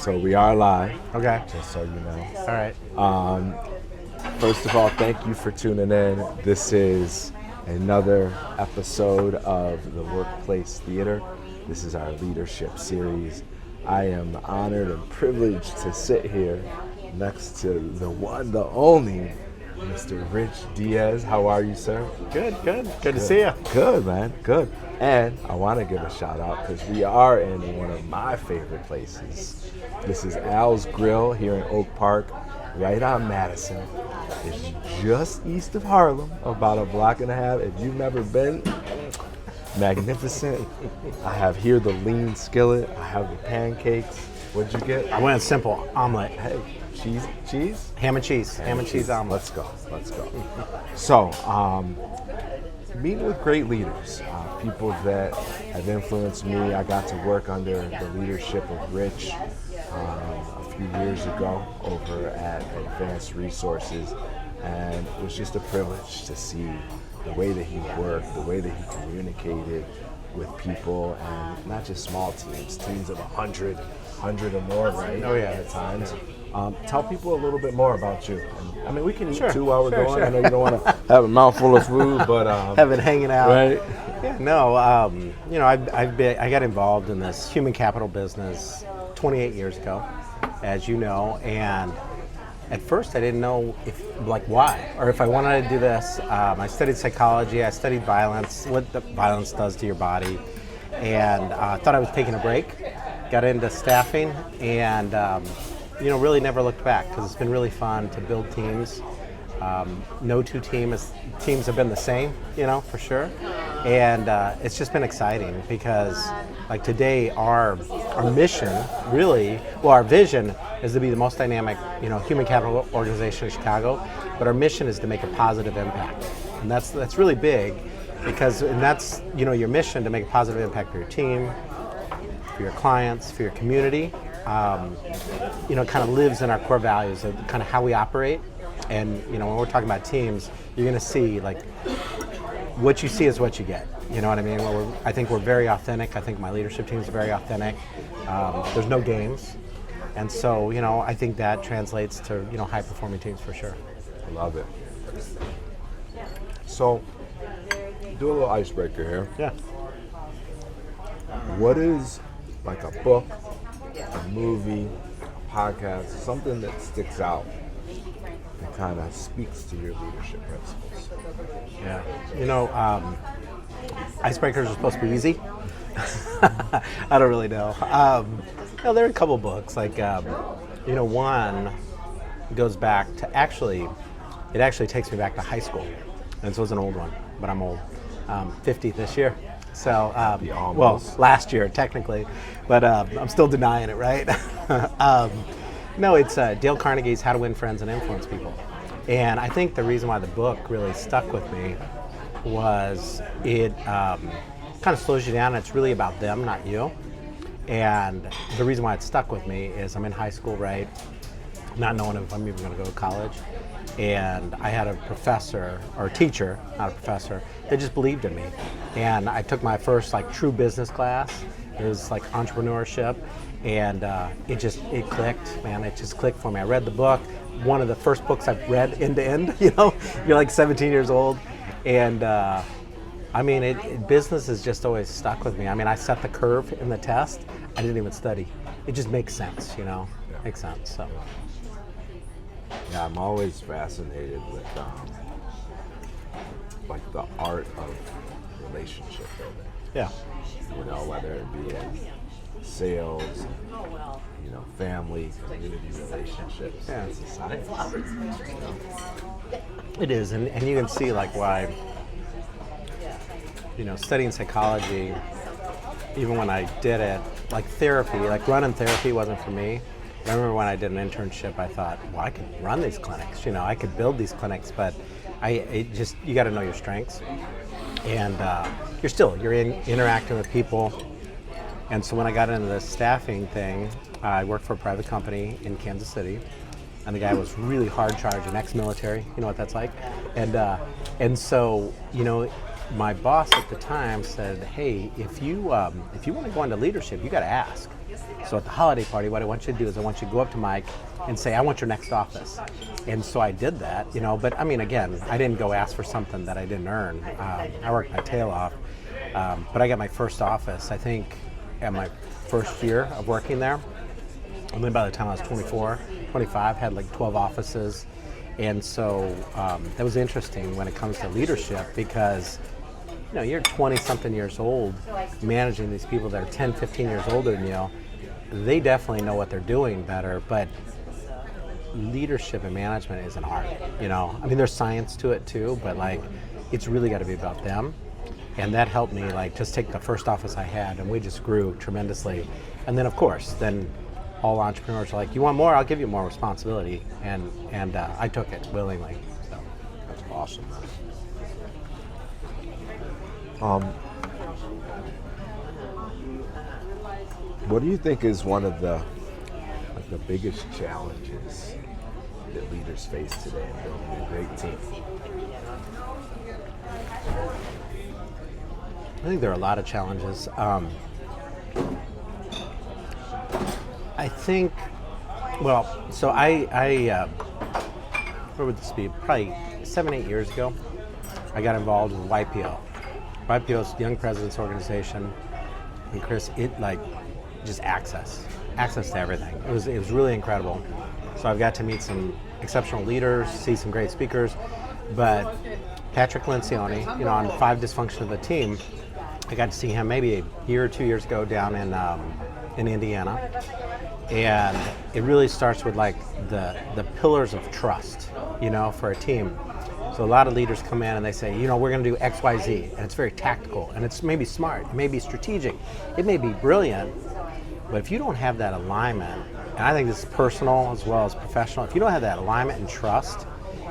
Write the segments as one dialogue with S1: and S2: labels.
S1: So we are live,
S2: Okay.
S1: just so you know.
S2: All right.
S1: First of all, thank you for tuning in. This is another episode of the Workplace Theater. This is our leadership series. I am honored and privileged to sit here next to the one, the only, Mr. Rich Diaz. How are you, sir?
S2: Good to see you.
S1: Good, man. Good. And I want to give a shout out because we are in one of my favorite places. This is Al's Grill here in Oak Park, right on Madison. It's just east of Harlem, about a block and a half. If you've never been, magnificent. I have here the lean skillet. I have the pancakes. What'd you get?
S2: I went simple omelet.
S1: Hey, cheese?
S2: Ham and cheese. Ham and cheese omelet.
S1: Let's go. So, meeting with great leaders, people that have influenced me. I got to work under the leadership of Rich a few years ago over at Advanced Resources, and it was just a privilege to see the way that he worked, the way that he communicated with people, and not just small teams of 100 or more, right?
S2: Oh, yeah.
S1: At times. Tell people a little bit more about you. And, I mean, we can eat too while we're going.
S2: Sure.
S1: I know you don't want to have a mouthful of food, but
S2: Have it hanging out.
S1: right?
S2: Yeah. No. I got involved in this human capital business 28 years ago, as you know, and at first I didn't know why or if I wanted to do this. I studied psychology. I studied violence, what the violence does to your body, and thought I was taking a break. Got into staffing and. Really never looked back because it's been really fun to build teams. No two teams have been the same, for sure. And it's just been exciting because, like today, our mission our vision is to be the most dynamic, human capital organization in Chicago. But our mission is to make a positive impact, and that's really big because, and that's your mission to make a positive impact for your team, for your clients, for your community. Kind of lives in our core values of kind of how we operate. And, when we're talking about teams, you're going to see, what you see is what you get. You know what I mean? I think we're very authentic. I think my leadership team is very authentic. There's no games. And so, I think that translates to, high-performing teams for sure.
S1: I love it. So, do a little icebreaker here.
S2: Yeah.
S1: What is, like, a book, a movie, a podcast, something that sticks out and kind of speaks to your leadership principles?
S2: Yeah. Icebreakers are supposed to be easy. I don't really know. There are a couple books. One goes back to it actually takes me back to high school. And so it's an old one, but I'm old. 50 this year. So, last year technically, but I'm still denying it, right? No, it's Dale Carnegie's How to Win Friends and Influence People. And I think the reason why the book really stuck with me was it kind of slows you down. It's really about them, not you. And the reason why it stuck with me is I'm in high school, right? Not knowing if I'm even going to go to college. And I had a professor, or teacher, not a professor, that just believed in me. And I took my first true business class. It was entrepreneurship, and it clicked, man. It just clicked for me. I read the book, one of the first books I've read end to end. You're 17 years old, and business has just always stuck with me. I set the curve in the test. I didn't even study. It just makes sense, makes sense. So.
S1: Yeah, I'm always fascinated with the art of relationship building.
S2: Yeah.
S1: Whether it be in sales, family, community relationships.
S2: Yeah.
S1: It's a science.
S2: It is, and you can see why. Studying psychology, even when I did it, therapy, running therapy wasn't for me. I remember when I did an internship, I thought, well, I could run these clinics, I could build these clinics, but you got to know your strengths. And you're interacting with people. And so when I got into the staffing thing, I worked for a private company in Kansas City, and the guy was really hard charging, ex-military, you know what that's like. And so, my boss at the time said, hey, if you want to go into leadership, you got to ask. So at the holiday party, what I want you to do is I want you to go up to Mike and say, I want your next office. And so I did that, but I mean, again, I didn't go ask for something that I didn't earn. I worked my tail off. But I got my first office, I think, at my first year of working there. And then by the time I was 24, 25, had like 12 offices. And so that was interesting when it comes to leadership because, you're 20-something years old managing these people that are 10, 15 years older than you. They definitely know what they're doing better, but leadership and management is an art, I mean, there's science to it too, but like, it's really got to be about them. And that helped me, like, just take the first office I had, and we just grew tremendously. And then, of course, all entrepreneurs are like, you want more? I'll give you more responsibility. And I took it willingly. So
S1: That's awesome. What do you think is one of the biggest challenges that leaders face today in building a great team?
S2: I think there are a lot of challenges. I think, so I where would this be? Probably 7-8 years ago, I got involved with YPO. YPO is the Young Presidents Organization, and Chris, just access to everything. It was really incredible. So I've got to meet some exceptional leaders, see some great speakers, but Patrick Lencioni, on the 5 dysfunction of the team, I got to see him maybe a year or 2 years ago down in Indiana, and it really starts with like the pillars of trust, for a team. So a lot of leaders come in and they say, we're going to do X, Y, Z, and it's very tactical, and it's maybe smart, it may be strategic, it may be brilliant, but if you don't have that alignment, and I think this is personal as well as professional, if you don't have that alignment and trust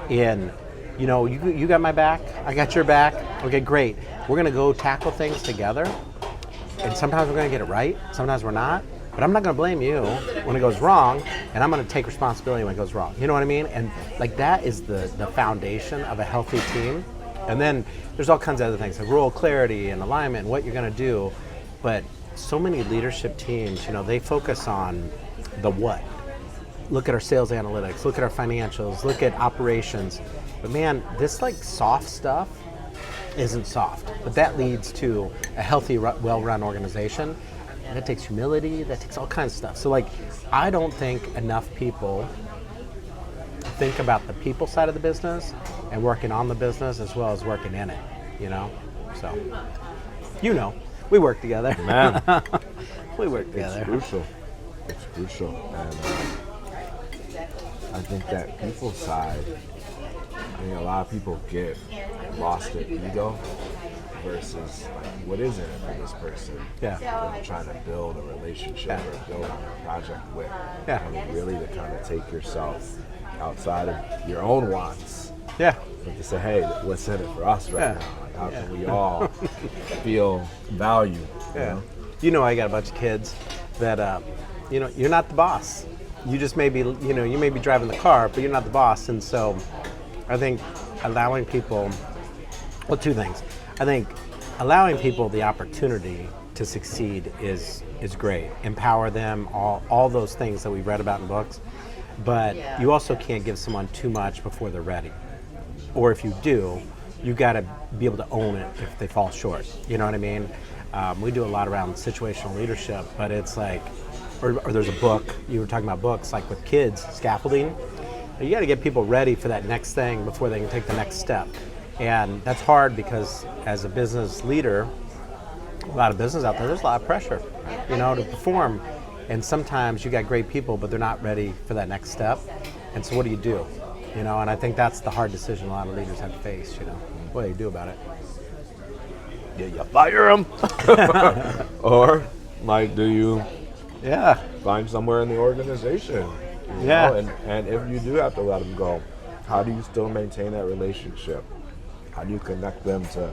S2: in, you got my back, I got your back, okay, great. We're going to go tackle things together, and sometimes we're going to get it right, sometimes we're not, but I'm not going to blame you when it goes wrong, and I'm going to take responsibility when it goes wrong. You know what I mean? And like that is the foundation of a healthy team. And then there's all kinds of other things, like role clarity and alignment and what you're going to do, but so many leadership teams, they focus on the what. Look at our sales analytics, look at our financials, look at operations. But man, this like soft stuff isn't soft, but that leads to a healthy, well-run organization. And that takes humility, that takes all kinds of stuff. So like, I don't think enough people think about the people side of the business and working on the business as well as working in it, So, we work together.
S1: Man,
S2: we work together.
S1: It's crucial. And I think that people side, a lot of people get lost in ego versus like, what is in it for this person?
S2: Yeah.
S1: They're trying to build a relationship or build a project with.
S2: Yeah.
S1: Really to kind of take yourself outside of your own wants.
S2: Yeah.
S1: But to say, hey, what's in it for us right now? Like, how can we all feel valued?
S2: Yeah. I got a bunch of kids that, you're not the boss. You just may be, you may be driving the car, but you're not the boss. And so I think allowing people, 2 things. I think allowing people the opportunity to succeed is great. Empower them, all those things that we've read about in books. But you also can't give someone too much before they're ready. Or if you do, you got to be able to own it if they fall short. You know what I mean? We do a lot around situational leadership, but it's like, or there's a book, you were talking about books, like with kids, scaffolding. You got to get people ready for that next thing before they can take the next step. And that's hard because as a business leader, a lot of business out there's a lot of pressure, to perform. And sometimes you got great people, but they're not ready for that next step. And so what do you do? And I think that's the hard decision a lot of leaders have to face, What do you do about it?
S1: Yeah, you fire them. Or, like, do you find somewhere in the organization? And if you do have to let them go, how do you still maintain that relationship? How do you connect them to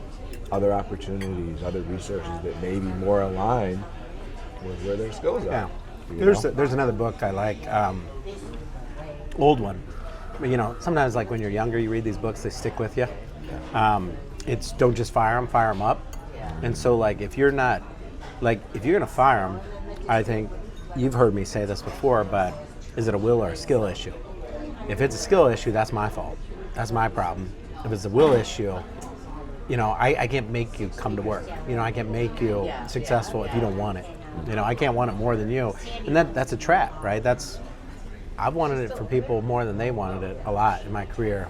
S1: other opportunities, other resources that may be more aligned with where their skills are?
S2: Yeah. There's another book I like, old one. But, sometimes like when you're younger, you read these books, they stick with you. It's don't just fire them up. And so like if you're going to fire them, I think you've heard me say this before, but is it a will or a skill issue? If it's a skill issue, that's my fault. That's my problem. If it's a will issue, I can't make you come to work. I can't make you successful if you don't want it. I can't want it more than you. And that's a trap, right? I've wanted it for people more than they wanted it a lot in my career.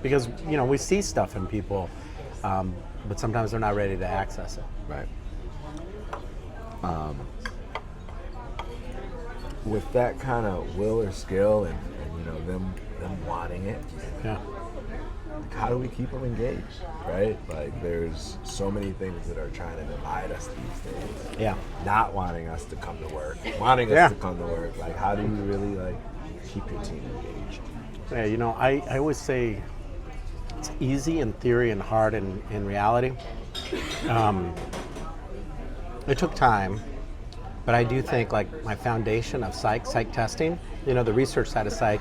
S2: Because, we see stuff in people, but sometimes they're not ready to access it.
S1: Right. With that kind of will or skill and them wanting it,
S2: Yeah.
S1: how do we keep them engaged, right? Like, there's so many things that are trying to divide us these days.
S2: Yeah.
S1: Not wanting us to come to work, wanting us to come to work. Like, how do you really keep your team engaged?
S2: Yeah, I always say it's easy in theory and hard in reality. It took time, but I do think my foundation of psych testing, the research side of psych,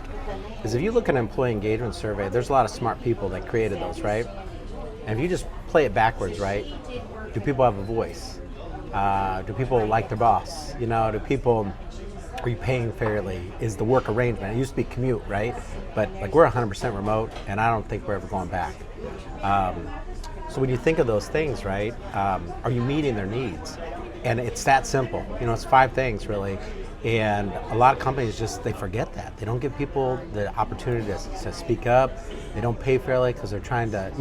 S2: is if you look at an employee engagement survey, there's a lot of smart people that created those, right? And if you just play it backwards, right? Do people have a voice? Do people like their boss? Are you paying fairly? Is the work arrangement? It used to be commute, right? But we're 100% remote, and I don't think we're ever going back. So when you think of those things, right? Are you meeting their needs? And it's that simple. It's 5 things really. And a lot of companies they forget that. They don't give people the opportunity to speak up. They don't pay fairly because they're trying to,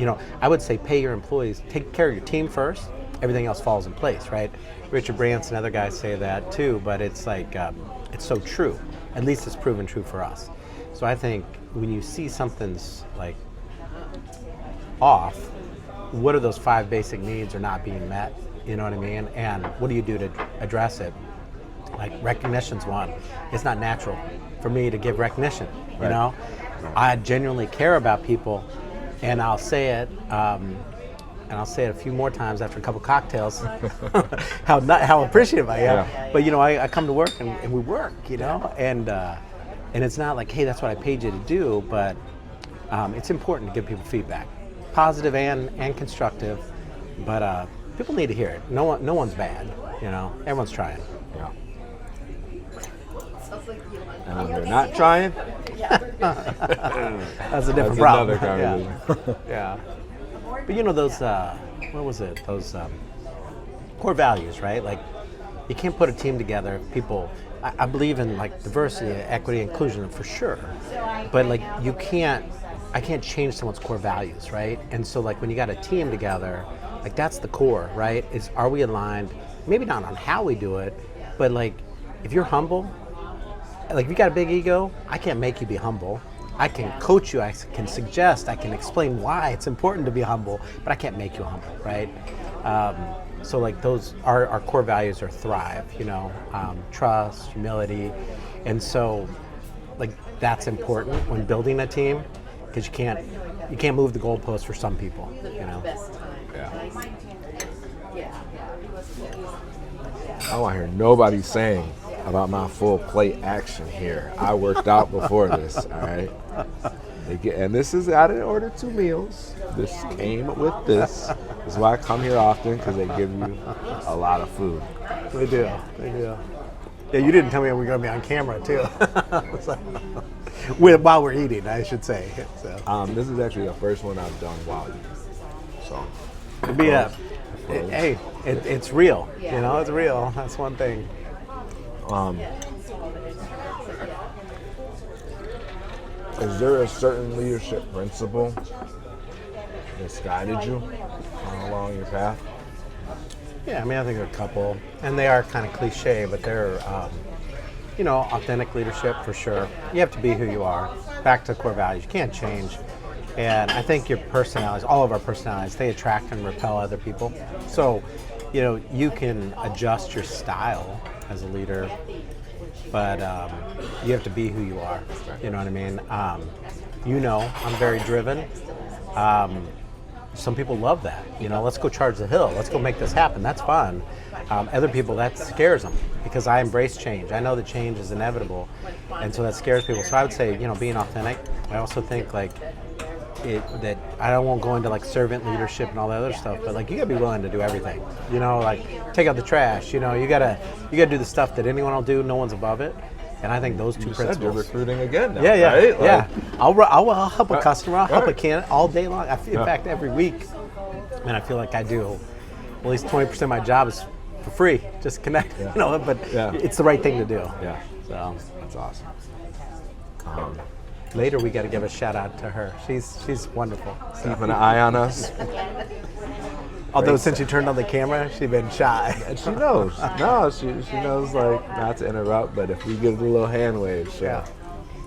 S2: I would say pay your employees, take care of your team first, everything else falls in place, right? Richard Branson and other guys say that too, but it's it's so true. At least it's proven true for us. So I think when you see something's off, what are those 5 basic needs are not being met? You know what I mean? And what do you do to address it? Recognition's one. It's not natural for me to give recognition,
S1: Right.
S2: I genuinely care about people, and I'll say it, and I'll say it a few more times after a couple cocktails, how appreciative I am.
S1: Yeah.
S2: But I come to work and we work, and it's not like, hey, that's what I paid you to do, but it's important to give people feedback, positive and constructive. But people need to hear it. No one's bad, everyone's trying.
S1: Yeah. And when they're not trying,
S2: That's a different
S1: that's
S2: problem.
S1: another conversation.
S2: Yeah. But those, what was it? Those core values, right? You can't put a team together if people, I believe in diversity, equity, inclusion for sure. But I can't change someone's core values, right? And so when you got a team together, that's the core, right? Are we aligned? Maybe not on how we do it, but if you're humble, if you got a big ego, I can't make you be humble. I can coach you, I can suggest, I can explain why it's important to be humble, but I can't make you humble, right? So those, our core values are thrive, trust, humility. And so that's important when building a team, because you can't move the goalpost for some people,
S1: Yeah. I don't want to hear nobody saying about my full plate action here. I worked out before this, all right? And this is, I didn't order 2 meals. This came with this. This is why I come here often, because they give you a lot of food.
S2: They do. Yeah, you didn't tell me we were going to be on camera too. While we're eating, I should say. So.
S1: This is actually the first one I've done while eating. So.
S2: Hey, it's real. It's real. That's one thing.
S1: Is there a certain leadership principle that's guided you along your path?
S2: Yeah, I think there are a couple, and they are kind of cliche, but they're, authentic leadership for sure. You have to be who you are. Back to core values, you can't change. And I think your personalities, all of our personalities, they attract and repel other people. So, you can adjust your style as a leader, but you have to be who you are. You know what I mean? I'm very driven. Some people love that. Let's go charge the hill. Let's go make this happen. That's fun. Other people, that scares them because I embrace change. I know that change is inevitable, and so that scares people. So I would say, being authentic. I also think that I don't want to go into like servant leadership and all that other stuff, but like you gotta be willing to do everything. Like take out the trash. You gotta do the stuff that anyone will do. No one's above it. And I think those two principles.
S1: Said you're recruiting again now,
S2: yeah,
S1: right?
S2: Yeah. I'll help a customer. I'll help a candidate all day long. In fact, every week, and I feel like I do. At least 20% of my job is for free. Just connect. But it's the right thing to do.
S1: Yeah.
S2: So
S1: that's awesome.
S2: Later, we got to give a shout out to her. She's wonderful. So.
S1: Keeping an eye on us.
S2: Although since you turned on the camera, she's been shy.
S1: And she knows. No, she knows like not to interrupt, but if we give a little hand wave,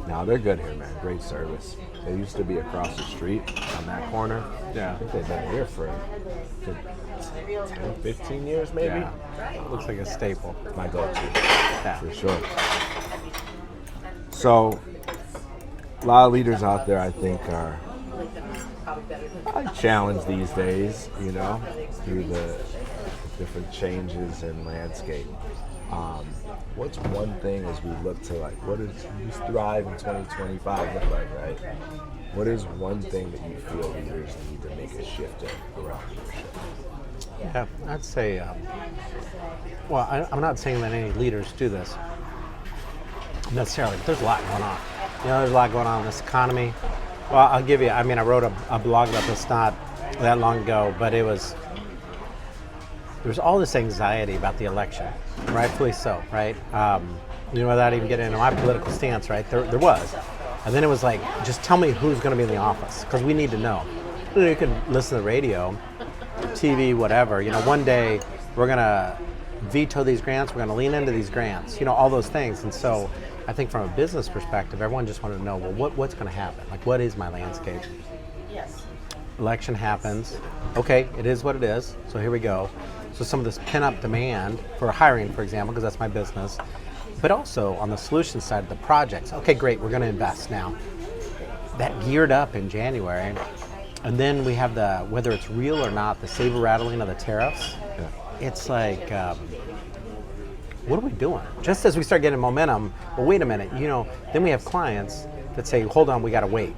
S1: No, they're good here, man. Great service. They used to be across the street on that corner.
S2: Yeah.
S1: I think they've been here for 10, 15 years maybe.
S2: Yeah. Looks like a staple.
S1: My go-to, for sure. So, a lot of leaders out there, I think, are challenged these days, through the different changes in landscape. What's one thing as we look to what does you thrive in 2025 look like, right? What is one thing that you feel leaders need to make a shift in around leadership?
S2: Yeah, I'd say, I'm not saying that any leaders do this necessarily, but there's a lot going on. There's a lot going on in this economy. Well, I'll give you, I wrote a blog about this not that long ago, but there was all this anxiety about the election, rightfully so, right? Without even getting into my political stance, right? There was. And then it was like, just tell me who's going to be in the office, because we need to know. You can listen to the radio, TV, whatever. One day we're going to veto these grants, we're going to lean into these grants, all those things. And so I think from a business perspective, everyone just wanted to know, well, what's going to happen? Like, what is my landscape?
S3: Yes.
S2: Election happens. Okay, it is what it is. So here we go. So some of this pin-up demand for hiring, for example, because that's my business, but also on the solution side of the projects. Okay, great, we're going to invest now. That geared up in January, and then we have whether it's real or not, the saber rattling of the tariffs.
S1: Yeah.
S2: It's like, what are we doing? Just as we start getting momentum, well, wait a minute, then we have clients that say, hold on, we got to wait,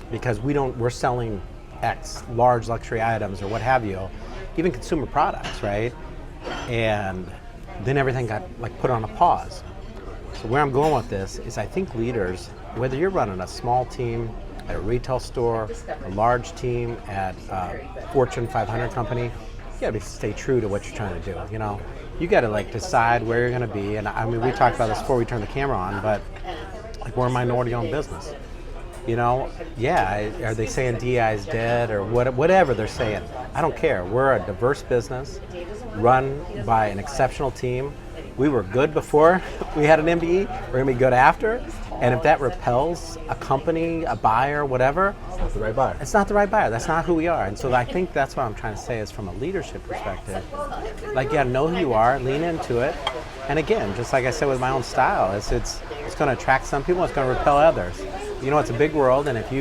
S2: because we're selling X large luxury items or what have you, even consumer products, right? And then everything got put on a pause. So where I'm going with this is I think leaders, whether you're running a small team at a retail store, a large team at a Fortune 500 company, you gotta stay true to what you're trying to do, You gotta decide where you're gonna be, and we talked about this before we turned the camera on, but we're a minority-owned business. Are they saying DI is dead or whatever they're saying? I don't care. We're a diverse business run by an exceptional team. We were good before we had an MBE. We're going to be good after. And if that repels a company, a buyer, whatever,
S1: It's not the right buyer.
S2: it's not the right buyer. That's not who we are. And so I think that's what I'm trying to say is from a leadership perspective. Know who you are, lean into it. And again, just like I said with my own style, it's going to attract some people, it's going to repel others. It's a big world, and if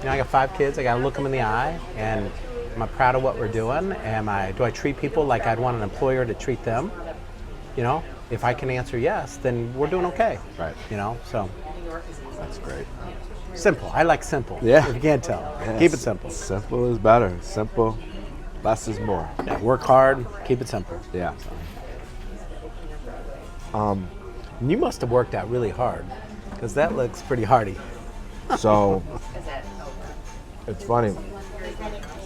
S2: I got 5 kids, I got to look them in the eye, and am I proud of what we're doing? Do I treat people like I'd want an employer to treat them? If I can answer yes, then we're doing okay.
S1: Right.
S2: So.
S1: That's great.
S2: Simple. I like simple.
S1: Yeah.
S2: If you can't tell.
S1: Yes.
S2: Keep it simple.
S1: Simple is better. Simple, less is more.
S2: Yeah, work hard, keep it simple.
S1: Yeah.
S2: You must have worked out really hard, because that looks pretty hardy.
S1: So, it's funny.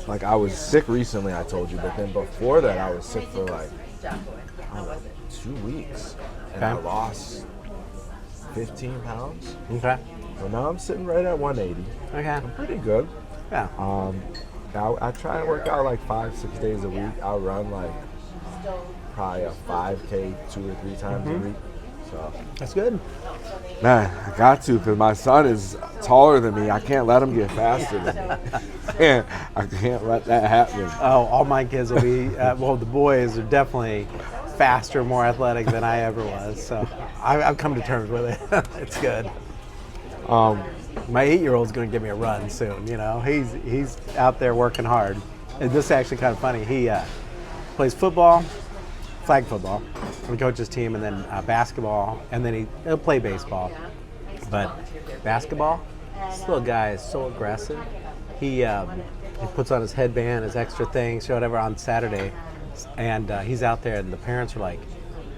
S1: I was sick recently, I told you, but then before that, I was sick for 2 weeks. And I
S2: Okay.
S1: lost 15 pounds.
S2: Okay.
S1: So now I'm sitting right at 180.
S2: Okay.
S1: I'm pretty good.
S2: Yeah.
S1: Now I try to work out 5-6 days a week. I'll run probably a 5K 2 or 3 times a week. So
S2: That's good.
S1: man, I got to, because my son is taller than me. I can't let him get faster than me. I can't let that happen.
S2: Oh, all my kids will be, the boys are definitely faster, more athletic than I ever was. So I've come to terms with it. It's good. My 8-year-old's going to give me a run soon. He's out there working hard. And this is actually kind of funny. He plays football, flag football, on coach's team, and then basketball, and then he'll play baseball. But basketball, this little guy is so aggressive. he puts on his headband, his extra things, whatever, on Saturday, and he's out there, and the parents are like,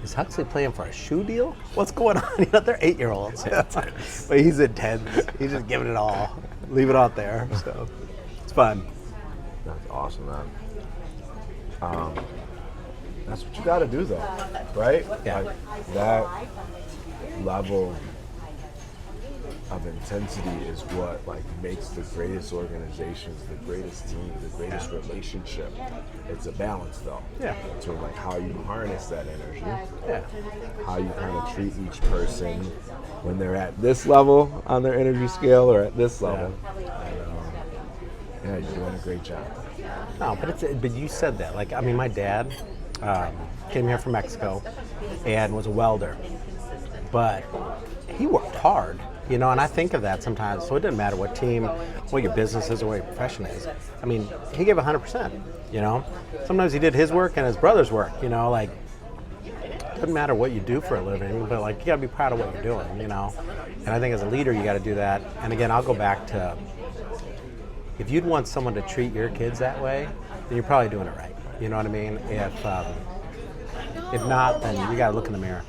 S2: "Is Huxley playing for a shoe deal? What's going on?" You know, they're 8-year-olds, but he's intense. He's just giving it all, leave it out there. So it's fun.
S1: That's awesome, man. That's what you got to do, though, right?
S2: Yeah.
S1: Like, that level of intensity is what like makes the greatest organizations, the greatest team, the greatest relationship. It's a balance, though.
S2: Yeah.
S1: To like how you harness that energy.
S2: Yeah.
S1: How you kind of treat each person when they're at this level on their energy scale or at this level. And, yeah, you're doing a great job.
S2: No, but you said that. Like, I mean, my dad came here from Mexico and was a welder, but he worked hard, you know. And I think of that sometimes. So it doesn't matter what team, what your business is, or what your profession is. I mean, he gave 100%. You know, sometimes he did his work and his brother's work. You know, like it doesn't matter what you do for a living, but like you got to be proud of what you're doing. You know, and I think as a leader, you got to do that. And again, I'll go back to, if you'd want someone to treat your kids that way, then you're probably doing it right. You know what I mean? If not, then you got to look in the mirror.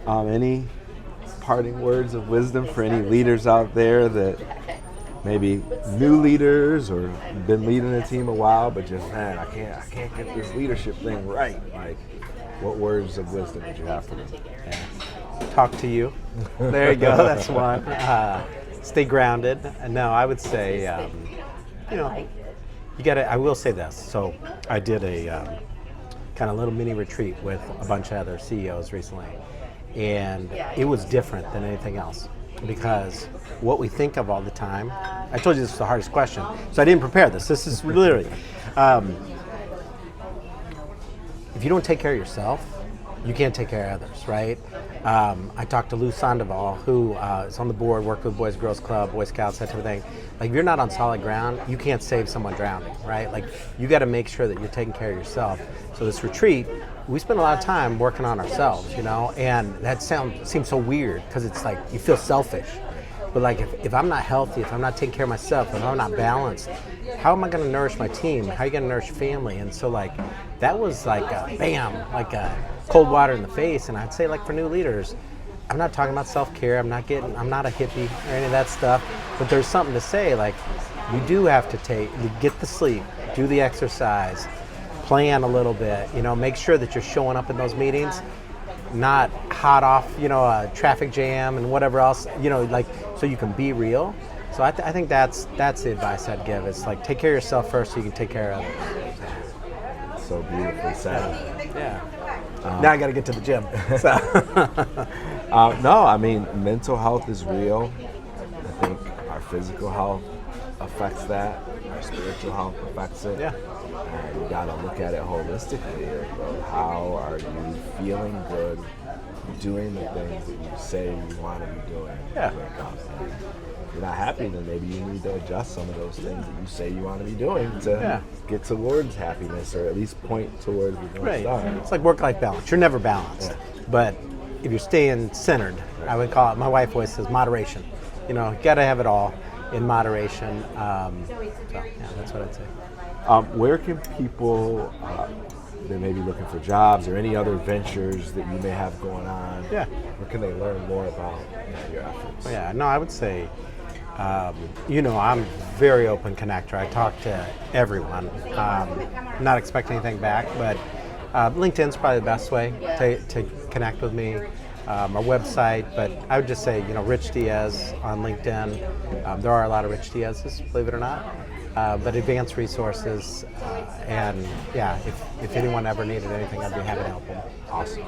S1: Any parting words of wisdom for any leaders out there that maybe new leaders or been leading a team a while, but just, man, I can't get this leadership thing right. Like, what words of wisdom would you have for them?
S2: Yeah. Talk to you. There you go. That's one. Stay grounded. No, I would say, you know, you got to. I will say this. So I did a kind of little mini retreat with a bunch of other CEOs recently, and it was different than anything else because what we think of all the time. I told you this was the hardest question, so I didn't prepare this. This is literally, if you don't take care of yourself, you can't take care of others, right? I talked to Lou Sandoval, who is on the board, worked with Boys and Girls Club, Boy Scouts, that type of thing. Like, if you're not on solid ground, you can't save someone drowning, right? Like, you got to make sure that you're taking care of yourself. So this retreat, we spent a lot of time working on ourselves, you know, and that seems so weird because it's like you feel selfish. But like, if I'm not healthy, if I'm not taking care of myself, if I'm not balanced, how am I going to nourish my team? How are you going to nourish family? And so like, that was like a bam, like a cold water in the face. And I'd say, like, for new leaders, I'm not talking about self-care. I'm not a hippie or any of that stuff, but there's something to say. Like, you do have to get the sleep, do the exercise, plan a little bit, you know, make sure that you're showing up in those meetings, not hot off, you know, a traffic jam and whatever else, you know, like, so you can be real. So I think that's the advice I'd give. It's like, take care of yourself first so you can take care of others.
S1: So beautifully said.
S2: Yeah. Now I got to get to the gym. So.
S1: No, I mean, mental health is real. I think our physical health affects that. Our spiritual health affects it.
S2: Yeah.
S1: And you got to look at it holistically. How are you feeling good, doing the things that you say you want to be doing?
S2: Yeah.
S1: If you're not happy, then maybe you need to adjust some of those things that you say you want to be doing to get towards happiness, or at least point towards the North Star.
S2: It's like work-life balance. You're never balanced. But if you're staying centered, I would call it, my wife always says, moderation. You know, you got to have it all in moderation. So, yeah, that's what I'd say.
S1: Where can people that may be looking for jobs or any other ventures that you may have going on, where can they learn more about your efforts?
S2: Yeah, no, I would say, you know, I'm very open connector. I talk to everyone. Not expecting anything back, but LinkedIn's probably the best way to connect with me. Our website, but I would just say, you know, Rich Diaz on LinkedIn. There are a lot of Rich Diaz's, believe it or not. But advanced resources, and yeah, if anyone ever needed anything, I'd be happy to help them.
S1: Awesome.